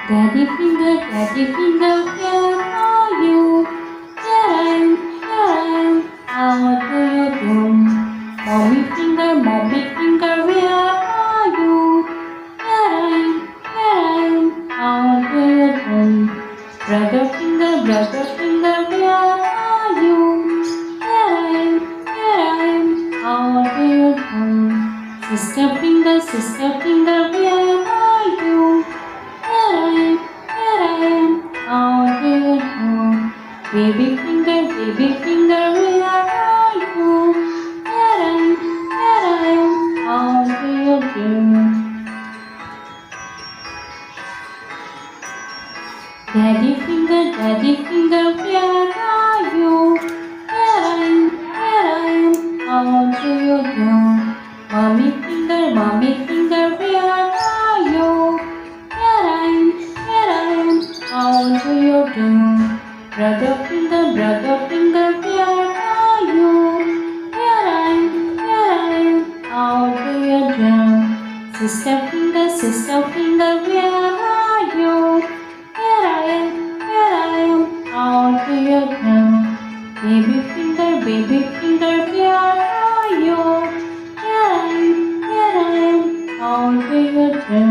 Daddy finger, where are you? Here I am, how do you do? Mommy finger, where are you? Here I am, how do you do? Brother finger, where are you? Here I am, how do you do? Sister finger, where are you? Here I am, how do you do? Baby finger, where are you? Here I am, how do you do? Daddy finger, where are you? Here I am, how do you do? Mommy finger, where are you? Here I am, how do you do? Brother finger, where are you? Here I am, how do you do? Sister finger, where are you? Here I am, how do you do? Baby finger, where are you? Here I am, how do you do?